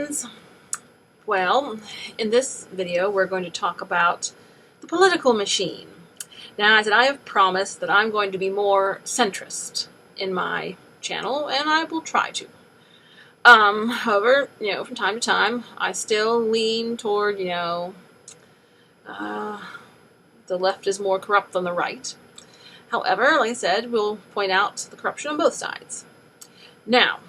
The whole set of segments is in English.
friends. Well, in this video we're going to talk about the political machine. Now, as I have promised that I'm going to be more centrist in my channel, and I will try to. However, from time to time, I still lean toward, the left is more corrupt than the right. However, like I said, we'll point out the corruption on both sides. Now,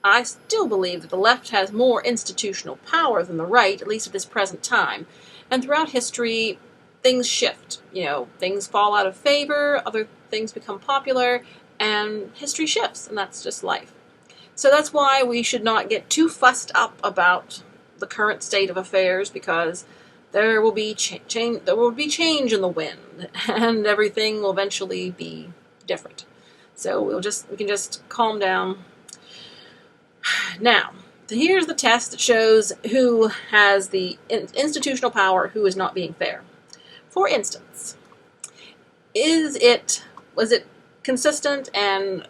I still believe that the left has more institutional power than the right, at least at this present time. And throughout history, things shift. Things fall out of favor, other things become popular, and history shifts, and that's just life. So that's why we should not get too fussed up about the current state of affairs, because there will be change in the wind, and everything will eventually be different. So we can just calm down. Now, here's the test that shows who has the institutional power, who is not being fair. For instance, was it consistent and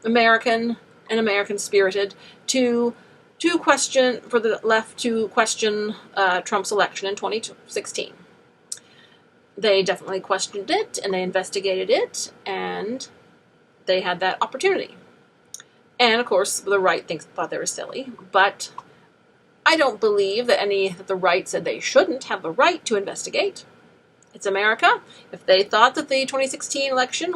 American-spirited for the left to question Trump's election in 2016? They definitely questioned it, and they investigated it, and they had that opportunity. And, of course, the right thought they were silly, but I don't believe that the right said they shouldn't have the right to investigate. It's America. If they thought that the 2016 election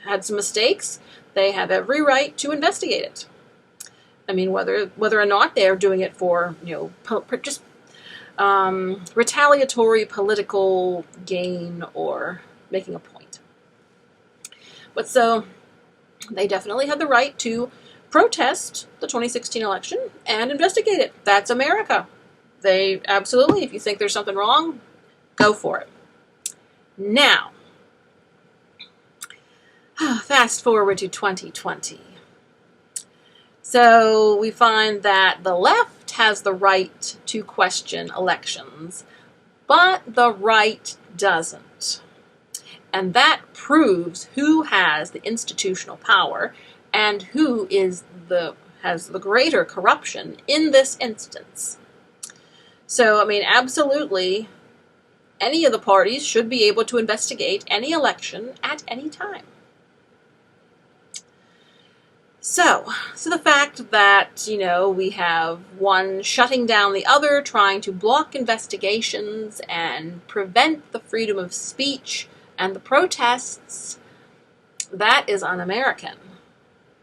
had some mistakes, they have every right to investigate it. I mean, whether or not they're doing it for, just retaliatory political gain or making a point. But so they definitely had the right to protest the 2016 election and investigate it. That's America. They absolutely, if you think there's something wrong, go for it. Now, fast forward to 2020. So we find that the left has the right to question elections, but the right doesn't. And that proves who has the institutional power and who has the greater corruption in this instance. So, absolutely, any of the parties should be able to investigate any election at any time. So the fact that, we have one shutting down the other, trying to block investigations and prevent the freedom of speech and the protests, that is un-American.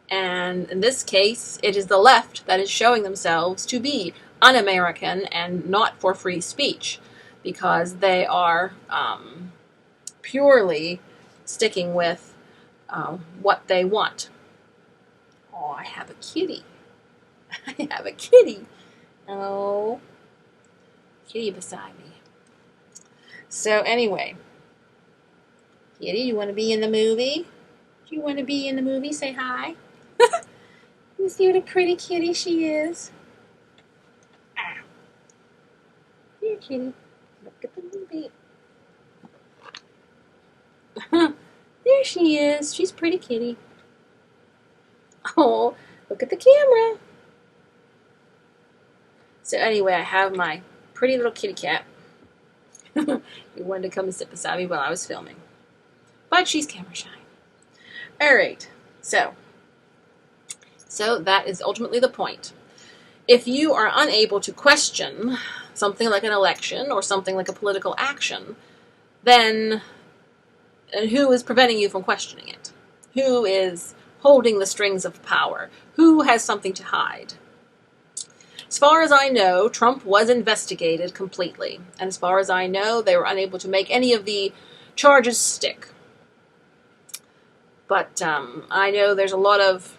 And in this case, it is the left that is showing themselves to be un-American and not for free speech, because they are purely sticking with what they want. Oh, I have a kitty. I have a kitty. Oh, kitty beside me. So anyway, kitty, you want to be in the movie? Do you want to be in the movie? Say hi. You see what a pretty kitty she is? Ah. Here, kitty. Look at the movie. There she is. She's a pretty kitty. Oh, look at the camera. So anyway, I have my pretty little kitty cat. He wanted to come and sit beside me while I was filming. But she's camera shy. Alright, so that is ultimately the point. If you are unable to question something like an election or something like a political action, then who is preventing you from questioning it? Who is holding the strings of power? Who has something to hide? As far as I know, Trump was investigated completely. And as far as I know, they were unable to make any of the charges stick. But I know there's a lot of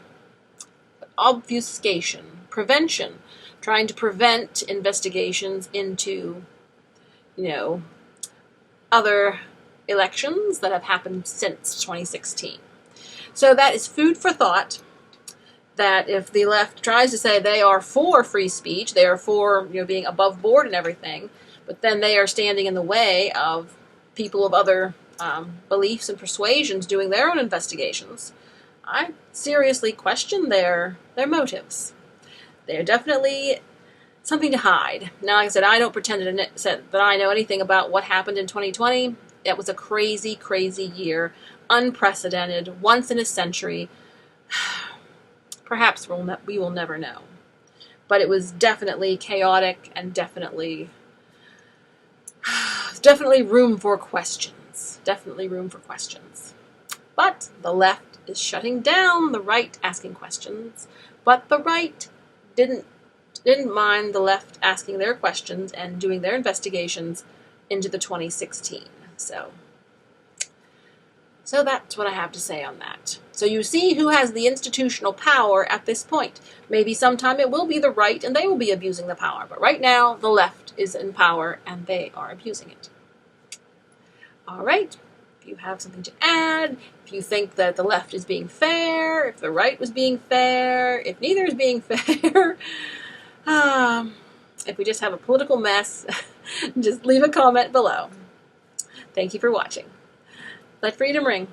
obfuscation, prevention, trying to prevent investigations into, other elections that have happened since 2016. So that is food for thought, that if the left tries to say they are for free speech, they are for being above board and everything, but then they are standing in the way of people of other beliefs and persuasions doing their own investigations, I seriously question their motives. They're definitely something to hide. Now, like I said, I don't pretend that I know anything about what happened in 2020. It was a crazy, crazy year. Unprecedented, once in a century. Perhaps we will never know. But it was definitely chaotic and definitely room for questions. Definitely room for questions. But the left is shutting down the right asking questions. But the right didn't mind the left asking their questions and doing their investigations into the 2016. So that's what I have to say on that. So you see who has the institutional power at this point. Maybe sometime it will be the right and they will be abusing the power. But right now, the left is in power and they are abusing it. All right. If you have something to add, if you think that the left is being fair, if the right was being fair, if neither is being fair, if we just have a political mess, just leave a comment below. Thank you for watching. Let freedom ring.